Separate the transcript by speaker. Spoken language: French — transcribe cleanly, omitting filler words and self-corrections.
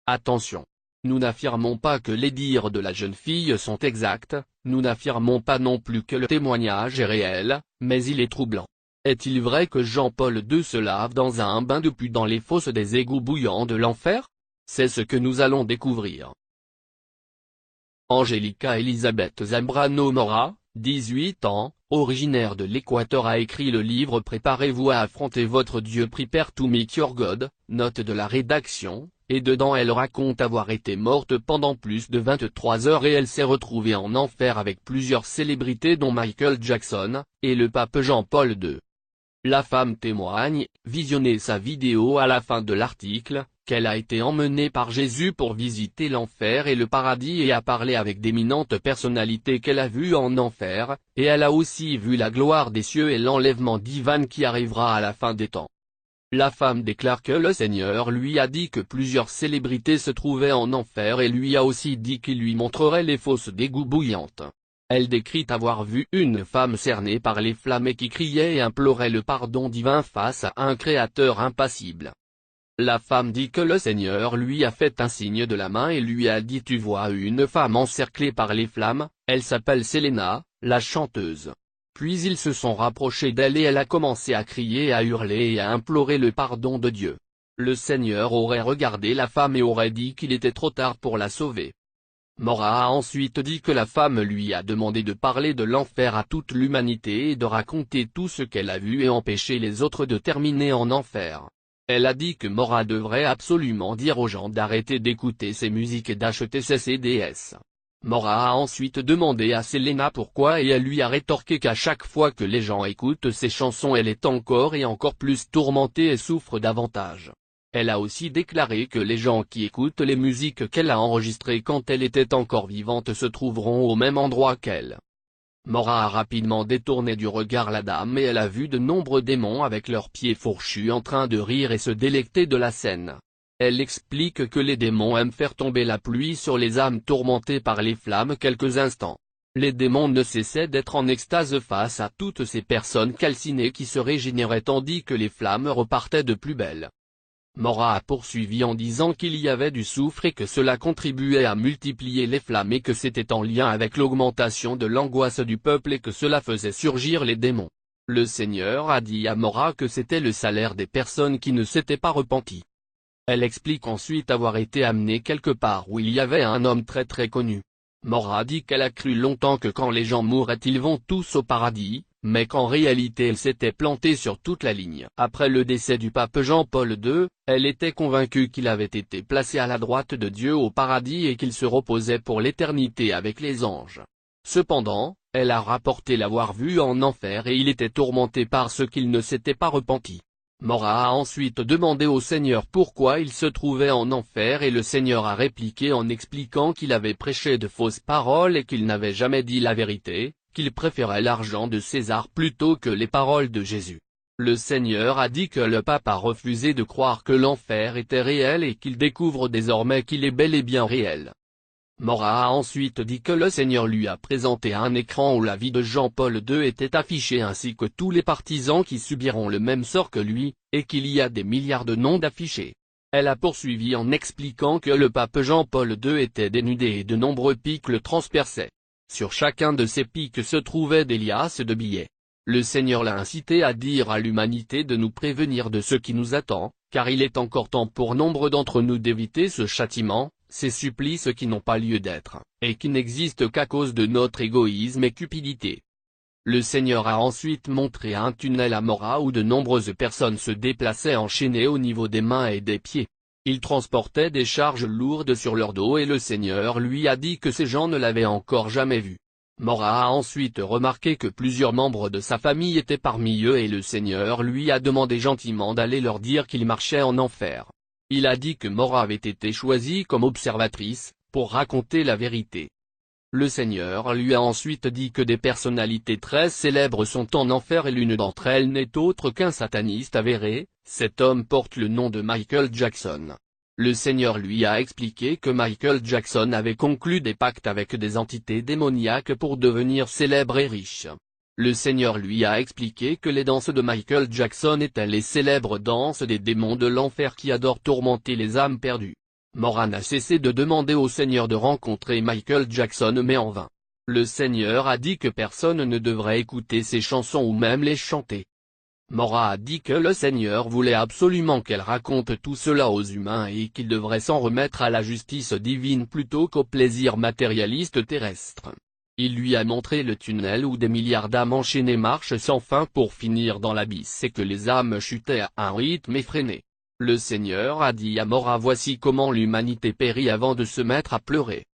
Speaker 1: Attention. Nous n'affirmons pas que les dires de la jeune fille sont exacts, nous n'affirmons pas non plus que le témoignage est réel, mais il est troublant. Est-il vrai que Jean-Paul II se lave dans un bain de pus dans les fosses des égouts bouillants de l'enfer? C'est ce que nous allons découvrir. Angélica Elisabeth Zambrano Mora, 18 ans, originaire de l'Équateur, a écrit le livre Préparez-vous à affronter votre Dieu, Prepare to Meet Your God, note de la rédaction, et dedans elle raconte avoir été morte pendant plus de 23 heures et elle s'est retrouvée en enfer avec plusieurs célébrités dont Michael Jackson, et le pape Jean-Paul II. La femme témoigne, visionnez sa vidéo à la fin de l'article, qu'elle a été emmenée par Jésus pour visiter l'enfer et le paradis et a parlé avec d'éminentes personnalités qu'elle a vues en enfer, et elle a aussi vu la gloire des cieux et l'enlèvement d'Ivan qui arrivera à la fin des temps. La femme déclare que le Seigneur lui a dit que plusieurs célébrités se trouvaient en enfer et lui a aussi dit qu'il lui montrerait les fosses d'égout bouillantes. Elle décrit avoir vu une femme cernée par les flammes et qui criait et implorait le pardon divin face à un créateur impassible. La femme dit que le Seigneur lui a fait un signe de la main et lui a dit tu vois une femme encerclée par les flammes, elle s'appelle Selena, la chanteuse. Puis ils se sont rapprochés d'elle et elle a commencé à crier, à hurler et à implorer le pardon de Dieu. Le Seigneur aurait regardé la femme et aurait dit qu'il était trop tard pour la sauver. Mora a ensuite dit que la femme lui a demandé de parler de l'enfer à toute l'humanité et de raconter tout ce qu'elle a vu et empêcher les autres de terminer en enfer. Elle a dit que Mora devrait absolument dire aux gens d'arrêter d'écouter ses musiques et d'acheter ses CDs. Mora a ensuite demandé à Selena pourquoi et elle lui a rétorqué qu'à chaque fois que les gens écoutent ses chansons elle est encore et encore plus tourmentée et souffre davantage. Elle a aussi déclaré que les gens qui écoutent les musiques qu'elle a enregistrées quand elle était encore vivante se trouveront au même endroit qu'elle. Mora a rapidement détourné du regard la dame et elle a vu de nombreux démons avec leurs pieds fourchus en train de rire et se délecter de la scène. Elle explique que les démons aiment faire tomber la pluie sur les âmes tourmentées par les flammes quelques instants. Les démons ne cessaient d'être en extase face à toutes ces personnes calcinées qui se régénéraient tandis que les flammes repartaient de plus belle. Mora a poursuivi en disant qu'il y avait du soufre et que cela contribuait à multiplier les flammes et que c'était en lien avec l'augmentation de l'angoisse du peuple et que cela faisait surgir les démons. Le Seigneur a dit à Mora que c'était le salaire des personnes qui ne s'étaient pas repenties. Elle explique ensuite avoir été amenée quelque part où il y avait un homme très connu. Mora dit qu'elle a cru longtemps que quand les gens mourraient ils vont tous au paradis, mais qu'en réalité elle s'était plantée sur toute la ligne. Après le décès du pape Jean-Paul II, elle était convaincue qu'il avait été placé à la droite de Dieu au paradis et qu'il se reposait pour l'éternité avec les anges. Cependant, elle a rapporté l'avoir vu en enfer et il était tourmenté par ce qu'il ne s'était pas repenti. Mora a ensuite demandé au Seigneur pourquoi il se trouvait en enfer et le Seigneur a répliqué en expliquant qu'il avait prêché de fausses paroles et qu'il n'avait jamais dit la vérité, qu'il préférait l'argent de César plutôt que les paroles de Jésus. Le Seigneur a dit que le pape a refusé de croire que l'enfer était réel et qu'il découvre désormais qu'il est bel et bien réel. Mora a ensuite dit que le Seigneur lui a présenté un écran où la vie de Jean-Paul II était affichée ainsi que tous les partisans qui subiront le même sort que lui, et qu'il y a des milliards de noms d'affichés. Elle a poursuivi en expliquant que le pape Jean-Paul II était dénudé et de nombreux pics le transperçaient. Sur chacun de ces pics se trouvaient des liasses de billets. Le Seigneur l'a incité à dire à l'humanité de nous prévenir de ce qui nous attend, car il est encore temps pour nombre d'entre nous d'éviter ce châtiment, ces supplices qui n'ont pas lieu d'être, et qui n'existent qu'à cause de notre égoïsme et cupidité. Le Seigneur a ensuite montré un tunnel à Mora où de nombreuses personnes se déplaçaient enchaînées au niveau des mains et des pieds. Ils transportaient des charges lourdes sur leur dos et le Seigneur lui a dit que ces gens ne l'avaient encore jamais vu. Mora a ensuite remarqué que plusieurs membres de sa famille étaient parmi eux et le Seigneur lui a demandé gentiment d'aller leur dire qu'il marchait en enfer. Il a dit que Mora avait été choisie comme observatrice, pour raconter la vérité. Le Seigneur lui a ensuite dit que des personnalités très célèbres sont en enfer et l'une d'entre elles n'est autre qu'un sataniste avéré, cet homme porte le nom de Michael Jackson. Le Seigneur lui a expliqué que Michael Jackson avait conclu des pactes avec des entités démoniaques pour devenir célèbre et riche. Le Seigneur lui a expliqué que les danses de Michael Jackson étaient les célèbres danses des démons de l'enfer qui adorent tourmenter les âmes perdues. Moran n'a cessé de demander au Seigneur de rencontrer Michael Jackson mais en vain. Le Seigneur a dit que personne ne devrait écouter ses chansons ou même les chanter. Moran a dit que le Seigneur voulait absolument qu'elle raconte tout cela aux humains et qu'il devrait s'en remettre à la justice divine plutôt qu'au plaisir matérialiste terrestre. Il lui a montré le tunnel où des milliards d'âmes enchaînées marchent sans fin pour finir dans l'abysse et que les âmes chutaient à un rythme effréné. Le Seigneur a dit à Moran: voici comment l'humanité périt avant de se mettre à pleurer.